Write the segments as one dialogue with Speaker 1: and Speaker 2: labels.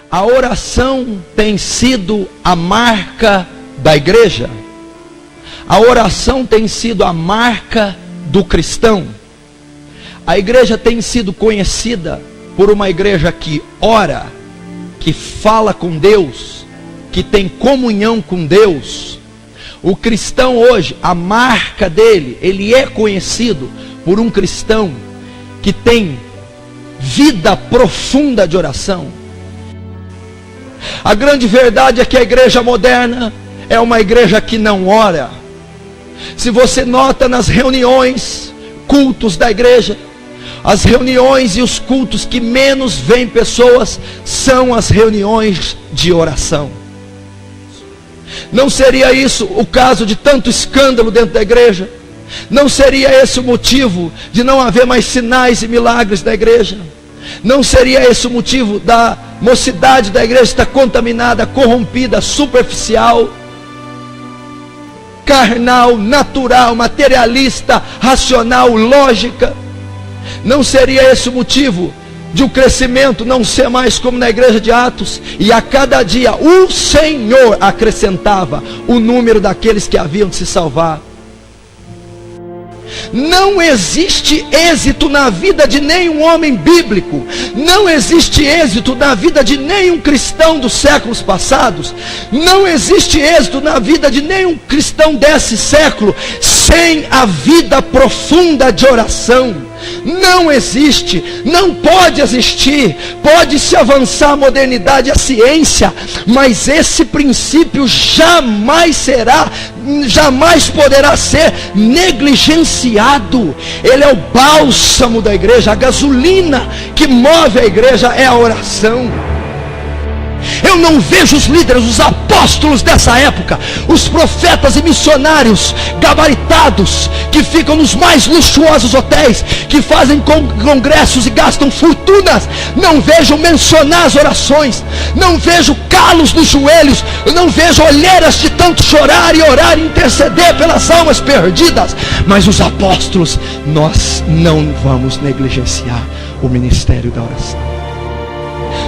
Speaker 1: A oração tem sido a marca da igreja. A oração tem sido a marca do cristão. A igreja tem sido conhecida por uma igreja que ora, que fala com Deus, que tem comunhão com Deus. O cristão hoje, a marca dele, ele é conhecido por um cristão que tem vida profunda de oração. A grande verdade é que a igreja moderna é uma igreja que não ora. Se você nota nas reuniões, cultos da igreja, as reuniões e os cultos que menos vêm pessoas são as reuniões de oração. Não seria isso o caso de tanto escândalo dentro da igreja? Não seria esse o motivo de não haver mais sinais e milagres da igreja? Não seria esse o motivo da mocidade da igreja estar contaminada, corrompida, superficial, carnal, natural, materialista, racional, lógica? Não seria esse o motivo de o crescimento não ser mais como na igreja de Atos? E a cada dia o Senhor acrescentava o número daqueles que haviam de se salvar. Não existe êxito na vida de nenhum homem bíblico, não existe êxito na vida de nenhum cristão dos séculos passados, não existe êxito na vida de nenhum cristão desse século sem a vida profunda de oração. Não existe, não pode existir. Pode-se avançar a modernidade e a ciência, mas esse princípio jamais poderá ser negligenciado. Ele é o bálsamo da igreja, a gasolina que move a igreja é a oração. Eu não vejo os líderes, os apóstolos dessa época, os profetas e missionários gabaritados, que ficam nos mais luxuosos hotéis, que fazem congressos e gastam fortunas. Não vejo mencionar as orações, não vejo calos nos joelhos, não vejo olheiras de tanto chorar e orar e interceder pelas almas perdidas. Mas os apóstolos, nós não vamos negligenciar o ministério da oração.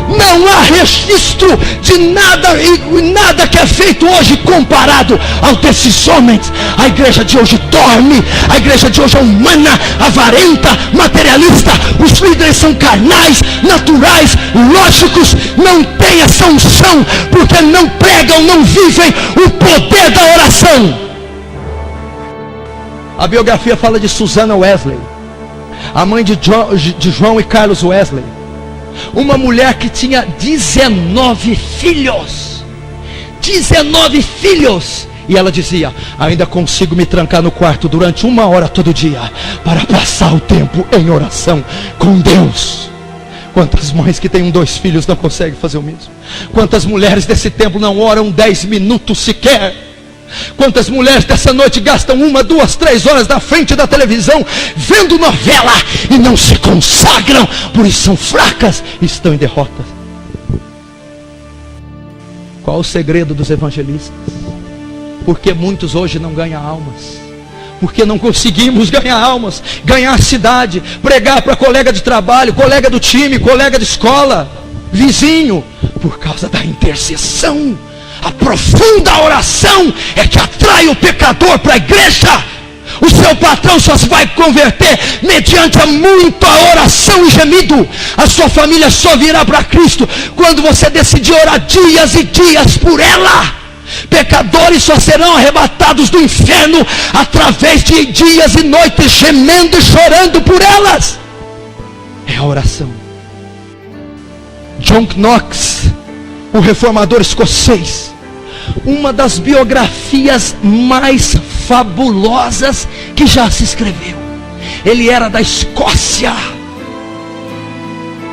Speaker 1: Não há registro de nada, e nada que é feito hoje comparado ao desses homens. A igreja de hoje dorme, a igreja de hoje é humana, avarenta, materialista. Os líderes são carnais, naturais, lógicos, não têm essa unção, porque não pregam, não vivem o poder da oração. A biografia fala de Susana Wesley, a mãe de João e Carlos Wesley. Uma mulher que tinha 19 filhos. 19 filhos. E ela dizia: ainda consigo me trancar no quarto durante 1 hora todo dia para passar o tempo em oração com Deus. Quantas mães que têm 2 filhos não conseguem fazer o mesmo? Quantas mulheres desse tempo não oram 10 minutos sequer? Quantas mulheres dessa noite gastam 1, 2, 3 horas na frente da televisão vendo novela e não se consagram, por isso são fracas e estão em derrota? Qual o segredo dos evangelistas? Porque muitos hoje não ganham almas? Porque não conseguimos ganhar almas, ganhar a cidade, pregar para colega de trabalho, colega do time, colega de escola, vizinho? Por causa da intercessão. A profunda oração é que atrai o pecador para a igreja. O seu patrão só se vai converter mediante muita oração e gemido. A sua família só virá para Cristo quando você decidir orar dias e dias por ela. Pecadores só serão arrebatados do inferno através de dias e noites gemendo e chorando por elas. É a oração. John Knox, o reformador escocês, uma das biografias mais fabulosas que já se escreveu. Ele era da Escócia.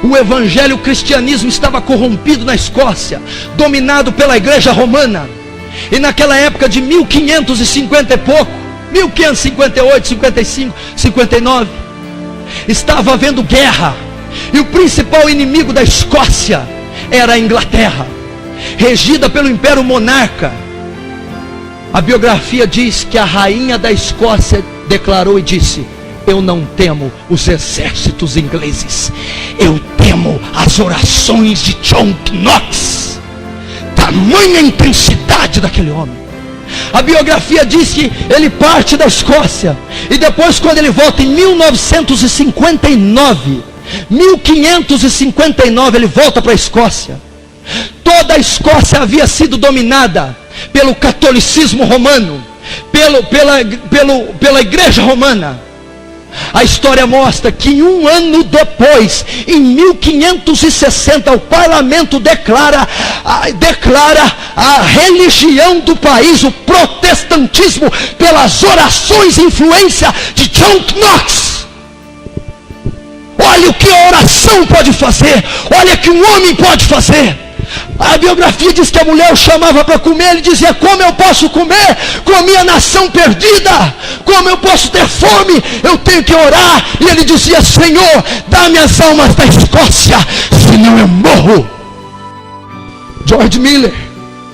Speaker 1: O evangelho, o cristianismo estava corrompido na Escócia, dominado pela igreja romana. E naquela época de 1550 e pouco, 1558, 55, 59, estava havendo guerra. E o principal inimigo da Escócia era a Inglaterra, regida pelo Império Monarca. A biografia diz que a rainha da Escócia declarou e disse: eu não temo os exércitos ingleses, eu temo as orações de John Knox. Tamanha intensidade daquele homem. A biografia diz que ele parte da Escócia, e depois, quando ele volta em 1559, ele volta para a Escócia. Toda a Escócia havia sido dominada pelo catolicismo romano, pela igreja romana. A história mostra que um ano depois, em 1560, o parlamento declara a religião do país, o protestantismo, pelas orações e influência de John Knox. Olha o que a oração pode fazer, olha o que um homem pode fazer. A biografia diz que a mulher o chamava para comer, ele dizia: como eu posso comer com a minha nação perdida? Como eu posso ter fome? Eu tenho que orar. E ele dizia: Senhor, dá-me as almas da Escócia, senão eu morro. George Miller,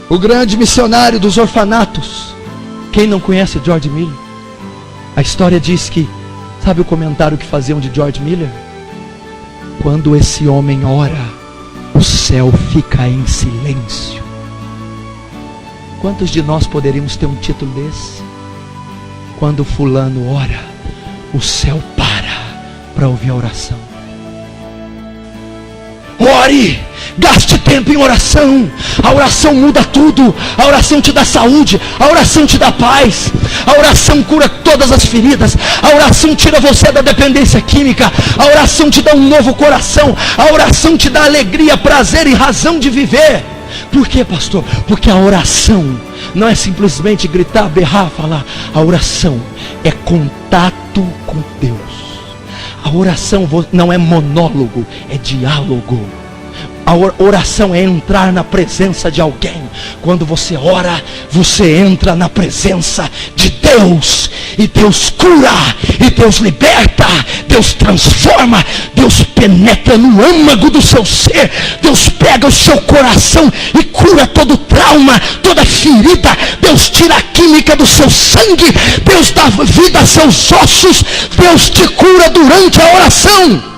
Speaker 1: o grande missionário dos orfanatos. Quem não conhece George Miller? A história diz que, sabe o comentário que faziam de George Miller? Quando esse homem ora, o céu fica em silêncio. Quantos de nós poderíamos ter um título desse? Quando fulano ora, o céu para ouvir a oração. Ore, gaste tempo em oração. A oração muda tudo. A oração te dá saúde, a oração te dá paz, a oração cura todas as feridas, a oração tira você da dependência química, a oração te dá um novo coração, a oração te dá alegria, prazer e razão de viver. Por quê, pastor? Porque a oração não é simplesmente gritar, berrar, falar. A oração é contato com Deus. A oração não é monólogo, é diálogo. A oração é entrar na presença de alguém. Quando você ora, você entra na presença de Deus. E Deus cura, e Deus liberta, Deus transforma, Deus penetra no âmago do seu ser. Deus pega o seu coração e cura todo trauma, toda ferida. Deus tira a química do seu sangue, Deus dá vida a seus ossos. Deus te cura durante a oração.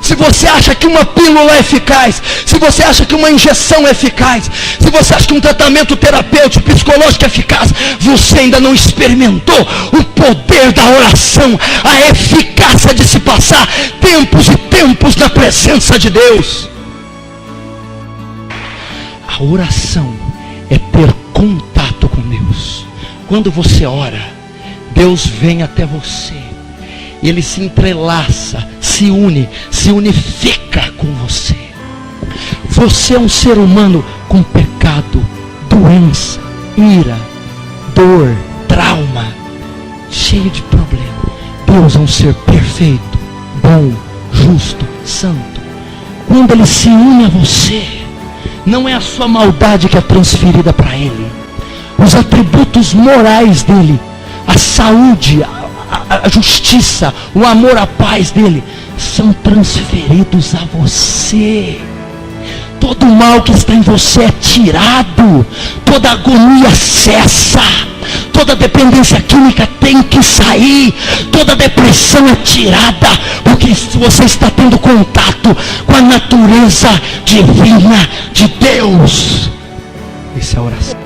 Speaker 1: Se você acha que uma pílula é eficaz, se você acha que uma injeção é eficaz, se você acha que um tratamento terapêutico, psicológico é eficaz, você ainda não experimentou o poder da oração, a eficácia de se passar tempos e tempos na presença de Deus. A oração é ter contato com Deus. Quando você ora, Deus vem até você. Ele se entrelaça, se unifica com você. Você é um ser humano com pecado, doença, ira, dor, trauma, cheio de problema. Deus é um ser perfeito, bom, justo, santo. Quando Ele se une a você, não é a sua maldade que é transferida para Ele. Os atributos morais dEle, a saúde, a justiça, o amor, a paz dele, são transferidos a você. Todo o mal que está em você é tirado, toda agonia cessa, toda dependência química tem que sair, toda depressão é tirada, porque você está tendo contato com a natureza divina de Deus. Essa é a oração.